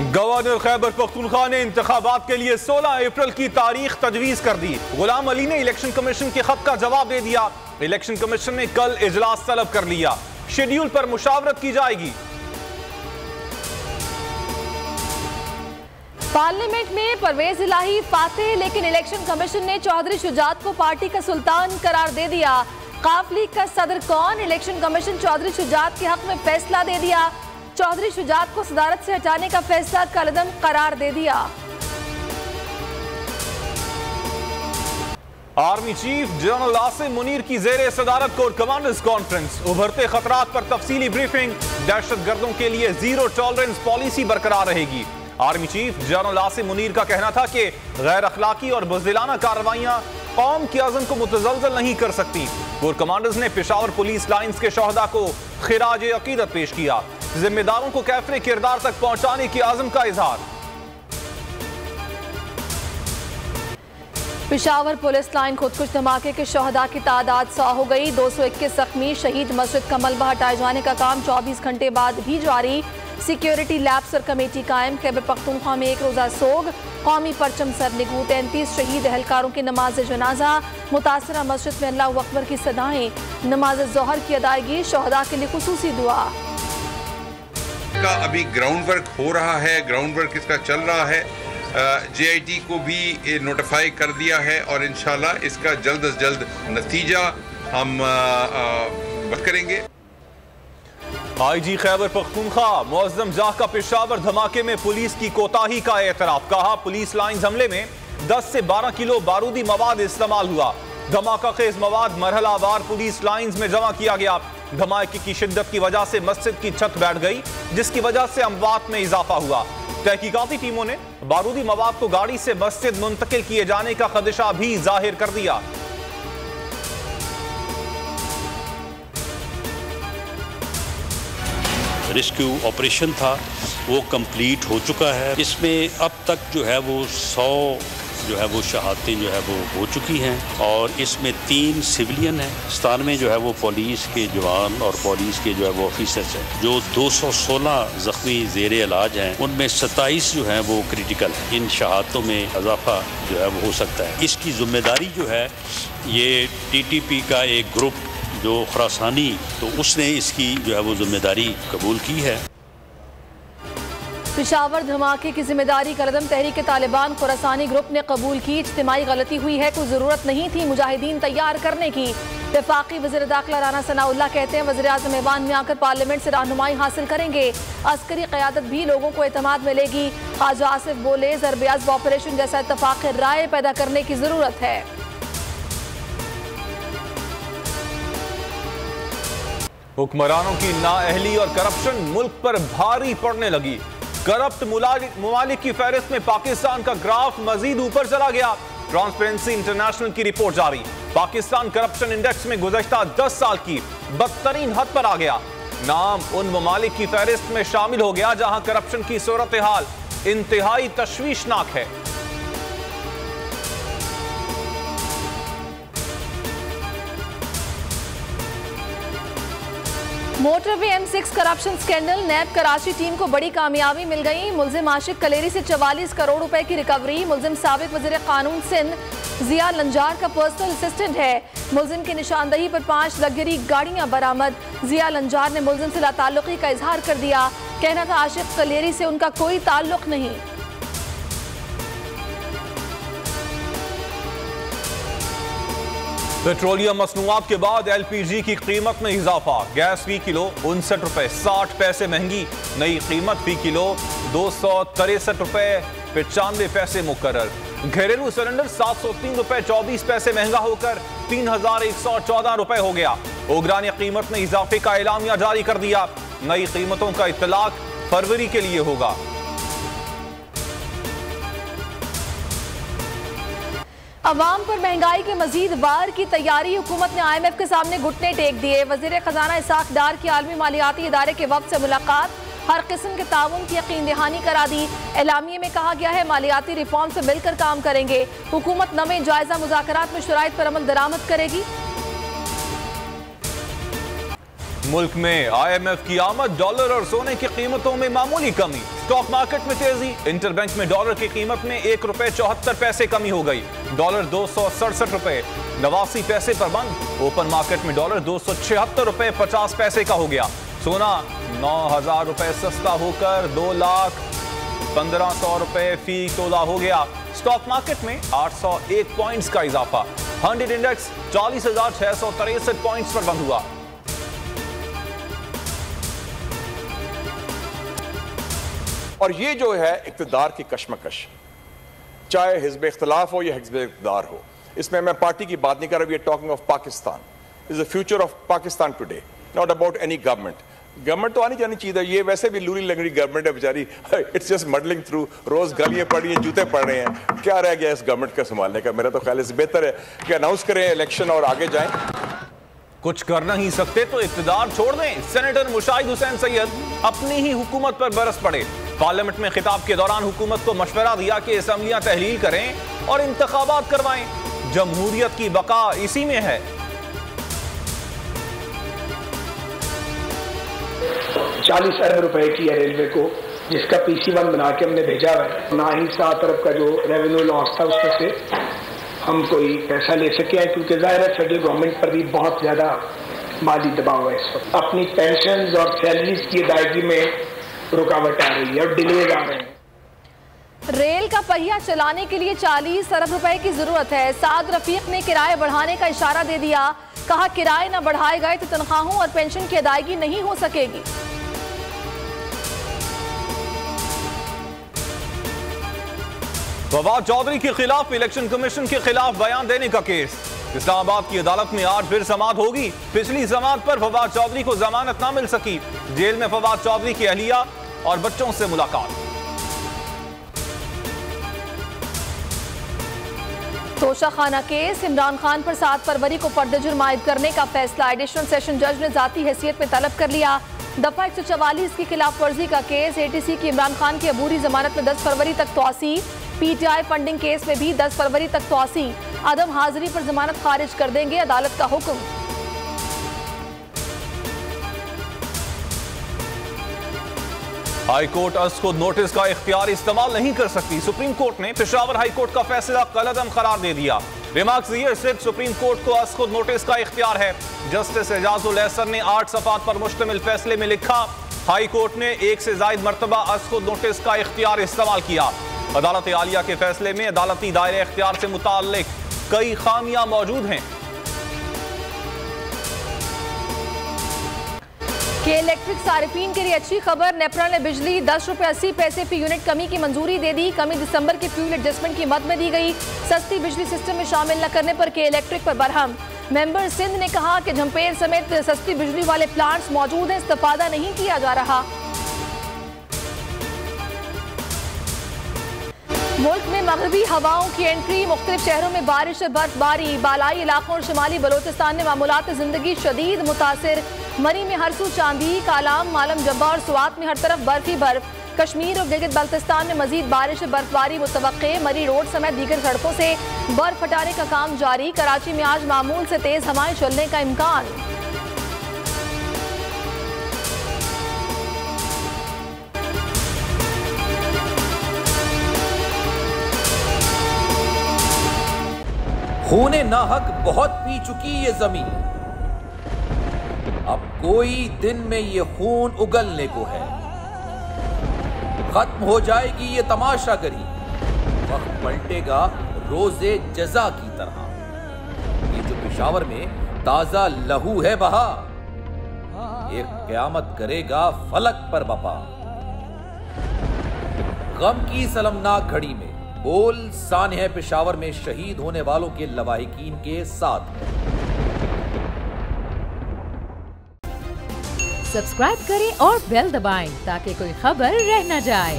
Governor Khyber Pakhtunkhwa ने इंतखाबात के लिए 16 अप्रैल की तारीख तजवीज कर दी। गुलाम अली ने इलेक्शन कमीशन के खत का जवाब दे दिया। इलेक्शन कमीशन ने कल इजलास तलब कर लिया। शेड्यूल पर मुशावरत की जाएगी। पार्लियामेंट में परवेज इलाही फातेह, लेकिन इलेक्शन कमीशन ने चौधरी शुजात को पार्टी का सुल्तान करार दे दिया। काफ लीग का सदर कौन? इलेक्शन कमीशन चौधरी शुजात के हक में फैसला दे दिया। चौधरी शुजात को सदारत से हटाने का फैसला कलअदम करार दे दिया। Army chief general Asim Munir की जेर सदारत कोर कमांडर्स कॉन्फ्रेंस। उभरते खतरात पर तफसीली ब्रीफिंग। दहशतगर्दों के लिए जीरो टॉलरेंस पॉलिसी बरकरार रहेगी। Army chief general Asim Munir का कहना था कि गैर अखलाकी और बुज़दिलाना कार्रवाइयां कौम के अज़म को मुतज़लज़ल नहीं कर सकती। कोर कमांडर्स ने पेशावर पुलिस लाइंस के शहदा को खिराज अकीदत पेश किया। जिम्मेदारों को कैफरे किरदार तक पहुंचाने की आज़म का इजहार। पेशावर पुलिस लाइन खुदकुश धमाके के शहदा की तादाद 100 हो गई। 221 जख्मी। शहीद मस्जिद का मलबा हटाए जाने का काम 24 घंटे बाद भी जारी। सिक्योरिटी लैब सर कमेटी कायम। खैबर पख्तूनख्वा में एक रोजा सोग। कौमी परचम सर निगू। 33 शहीद एहलकारों की नमाज जनाजा। मुतासरा मस्जिद में अल्लाहु अकबर की सदाएं। नमाज जोहर की अदायगी। शहदा के लिए खुसूसी दुआ। का अभी ग्राउंड वर्क हो रहा है, ग्राउंड वर्क इसका चल रहा है। JIT को भी नोटिफाई कर दिया है और इंशाल्लाह इसका जल्द अज जल्द नतीजा हम करेंगे। IG खैबर पख्तूनख्वा मुअज्जम जाह का पेशावर धमाके में पुलिस की कोताही का एतराफ। कहा पुलिस लाइंस हमले में 10 से 12 किलो बारूदी मवाद इस्तेमाल हुआ। धमाका खेज मवाद मरहलावार पुलिस लाइंस में जमा किया गया। धमाके की शिद्दत की वजह से मस्जिद की छत बैठ गई, जिसकी वजह से अमवात में इजाफा हुआ। तहकीकाती टीमों ने बारूदी मवाद को गाड़ी से मस्जिद मुंतकिल किए जाने का खदशा भी जाहिर कर दिया। रेस्क्यू ऑपरेशन था वो कंप्लीट हो चुका है। इसमें अब तक जो है वो 100 जो है वो शहादतें जो है वो हो चुकी हैं और इसमें 3 सिविलियन हैं। 97 जो है वो पुलिस के जवान और पुलिस के जो है वो ऑफिसर्स हैं। जो 216 जख्मी ज़ेर इलाज हैं उनमें 27 जो हैं वो क्रिटिकल हैं। इन शहादतों में इजाफा जो है वो हो सकता है। इसकी जिम्मेदारी जो है ये TTP का एक ग्रुप जो खुरासानी, तो उसने इसकी जो है वो जिम्मेदारी कबूल की है। पेशावर धमाके की जिम्मेदारी कलअदम तहरीक तालिबान खुरासानी ग्रुप ने कबूल की। इज्तिमाई गलती हुई है, कोई जरूरत नहीं थी मुजाहिदीन तैयार करने की। वफाकी वज़ीर दाखिला राना सनाउल्लाह कहते हैं वज़ीर आज़म ऐवान में आकर पार्लियामेंट से रहनुमाई हासिल करेंगे। अस्करी क़यादत भी लोगों को एतमाद मिलेगी। ख्वाजा आसिफ बोले ज़रब-ए-अज़्ब ऑपरेशन जैसा इत्तफ़ाक़ राय पैदा करने की जरूरत है। हुक्मरानों की नाअहली और करप्शन मुल्क पर भारी पड़ने लगी। करप्ट ममालिक की फहरिस्त में पाकिस्तान का ग्राफ मजीद ऊपर चला गया। ट्रांसपेरेंसी इंटरनेशनल की रिपोर्ट जारी। पाकिस्तान करप्शन इंडेक्स में गुज़श्ता 10 साल की बदतरीन हद पर आ गया। नाम उन ममालिक की फहरिस्त में शामिल हो गया जहां करप्शन की सूरत हाल इंतहाई तशवीशनाक है। Motorway M6 corruption scandal. NAB Karachi team को बड़ी कामयाबी मिल गई। मुल्जिम आशिक कलेरी से 44 करोड़ रुपए की रिकवरी। मुल्जिम साबिक वज़ीर कानून सिंध जिया लंजार का पर्सनल असिस्टेंट है। मुल्जिम की निशानदही पर 5 लग्जरी गाड़ियां बरामद। जिया लंजार ने मुल्जिम से लाताल्लुकी का इजहार कर दिया। कहना था आशिक कलेरी से उनका कोई ताल्लुक नहीं। पेट्रोलियम मसनूआत के बाद LPG की कीमत में इजाफा। गैस फी किलो 59 रुपए 60 पैसे महंगी। नई कीमत फी किलो 263 रुपए 95 पैसे मुकर्रर। घरेलू सिलेंडर 703 रुपए 24 पैसे महंगा होकर 3114 रुपए हो गया। ओगरानी कीमत में इजाफे का एलामिया जारी कर दिया। नई कीमतों का इत्तलाक फरवरी के लिए होगा। अवाम पर महंगाई के मजीद वार की तैयारी। हुकूमत ने IMF के सामने घुटने टेक दिए। वजीर खजाना इसाक डार की आलमी मालियाती इदारे के वक्त से मुलाकात। हर किस्म के ताउन की यकीन दहानी करा दी। एलामिये में कहा गया है मालियाती रिफॉर्म से मिलकर काम करेंगे। हुकूमत नवे जायजा मुज़ाकरात में शराइत पर अमल दरामद करेगी। मुल्क में IMF की आमद, डॉलर और सोने की कीमतों में मामूली कमी। स्टॉक मार्केट में तेजी, इंटरबैंक में डॉलर की कीमत में ₹1.74 कमी हो गई। डॉलर 267 रुपए 89 पैसे पर बंद। ओपन मार्केट में डॉलर 276 रुपए 50 पैसे का हो गया। सोना 9,000 रुपए सस्ता होकर 2,15,100 रुपए फी तोला हो गया। स्टॉक मार्केट में 801 पॉइंट्स का इजाफा। 100 इंडेक्स 40,663 पॉइंट्स पर बंद हुआ। और ये जो है इक़्तिदार की कशमकश, चाहे हिज़्ब इख्तिलाफ हो या हिज़्ब इक़्तिदार हो, इसमें मैं पार्टी की बात नहीं कर रहा। We are talking of Pakistan, is the future of Pakistan today, not about any government. Government तो आनी जानी चाहिए। ये वैसे भी लूरी लंगड़ी गवर्नमेंट है बेचारी, इट्स जस्ट मडलिंग थ्रू। रोज गालियां पड़ रही हैं, जूते पड़ रहे हैं। क्या रह गया इस गवर्नमेंट का संभालने का? मेरा तो ख्याल से बेहतर है कि अनाउंस करें इलेक्शन और आगे जाएं। कुछ कर नहीं सकते तो इक़्तिदार छोड़ दें। सेनेटर मुशाहिद हुसैन सैयद अपनी ही हुकूमत पर बरस पड़े। पार्लियामेंट में खिताब के दौरान हुकूमत को मशवरा दिया कि असेंबलियां तहलील करें और इंतखाबात करवाएं। जमहूरियत की बका इसी में है। 40 अरब रुपए की है रेलवे को, जिसका PC1 बना के हमने भेजा हुआ है। ना ही 7 अरब का जो रेवेन्यू लॉस था उसमें से हम कोई पैसा ले सके हैं, क्योंकि जाहिर है फेडरल गवर्नमेंट पर भी बहुत ज्यादा माली दबाव है इस वक्त। अपनी पेंशन और सैलरीज की अदायगी में रुकावट आ रही है और डिलेज आ रहे हैं। रेल का पहिया चलाने के लिए 40 अरब रुपए की जरूरत है। साद रफीक ने किराए बढ़ाने का इशारा दे दिया। कहा किराए न बढ़ाए गए तो तनख्वाहों और पेंशन की अदायगी नहीं हो सकेगी। फवाद चौधरी के खिलाफ इलेक्शन कमीशन के खिलाफ बयान देने का केस। इस्लामाबाद की अदालत में आज फिर समाअत होगी। पिछली समाअत पर फवाद चौधरी को जमानत न मिल सकी। जेल में फवाद चौधरी की अहलिया और बच्चों से मुलाकात। तोशा खाना केस, इमरान खान पर 7 फरवरी को पर्दे जुर्म आयद करने का फैसला। एडिशनल सेशन जज ने जाती हैसियत में तलब कर लिया। दफा 144 की खिलाफ वर्जी का केस। ATC की इमरान खान की अबूरी जमानत में 10 फरवरी तक तोसी। PTI फंडिंग केस में भी 10 फरवरी तक तोसी। अदम हाजिरी पर जमानत खारिज कर देंगे अदालत का हुक्म। हाई कोर्ट अस्खुद नोटिस का इख्तियार इस्तेमाल नहीं कर सकती। सुप्रीम कोर्ट ने पेशावर हाई कोर्ट का फैसला कलअदम करार दे दिया। रिमार्क्स दिए, सिर्फ सुप्रीम कोर्ट को अस्खुद नोटिस का इख्तियार है। जस्टिस एजाजुल एहसन ने 8 सफ़ात पर मुश्तमिल फैसले में लिखा, हाई कोर्ट ने 1 से ज़ायद मरतबा अस्खुद नोटिस का इख्तियार इस्तेमाल किया। अदालत आलिया के फैसले में अदालती दायरे इख्तियार से मुताल्लिक कई खामियां मौजूद हैं। के इलेक्ट्रिक सारिफीन के लिए अच्छी खबर। नेपरा ने बिजली 10 रुपए 80 पैसे फी यूनिट कमी की मंजूरी दे दी। कमी दिसंबर के फ्यूल एडजस्टमेंट की मद में दी गई। सस्ती बिजली सिस्टम में शामिल न करने पर के इलेक्ट्रिक पर बरहम। मेंबर सिंध ने कहा कि झम्पेर समेत सस्ती बिजली वाले प्लांट्स मौजूद हैं, इस्तेफादा नहीं किया जा रहा। मुल्क में मगरबी हवाओं की एंट्री, मुख्तलिफ शहरों में बारिश और बर्फबारी। बालाई इलाकों और शिमाली बलोचिस्तान में मामूलात जिंदगी शदीद मुतासिर। मरी में हरसू चांदी, कालाम, मालम जब्बा और सुवात में हर तरफ बर्फ ही बर्फ। कश्मीर और गिलगित बल्तिस्तान में मजीद बारिश और बर्फबारी मुतवक्के। मरी रोड समेत दीगर सड़कों से बर्फ हटाने का काम जारी। कराची में आज मामूल से तेज हवाएं चलने का इम्कान। खूने नाहक बहुत पी चुकी ये जमीन, अब कोई दिन में ये खून उगलने को है। खत्म हो जाएगी ये तमाशागरी, वक्त पलटेगा रोजे जजा की तरह। ये जो पेशावर में ताजा लहू है बहा, एक क़यामत करेगा फलक पर बपा। गम की सलमनाक घड़ी में बोल सानह पेशावर में शहीद होने वालों के लवाहिकीन के साथ। सब्सक्राइब करें और बेल दबाएं ताकि कोई खबर रह न जाए।